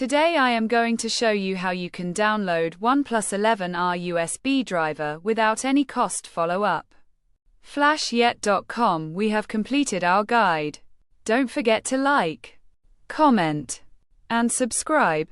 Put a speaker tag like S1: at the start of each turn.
S1: Today I am going to show you how you can download OnePlus 11R USB driver without any cost. Follow up. Flashyet.com. We have completed our guide. Don't forget to like, comment, and subscribe.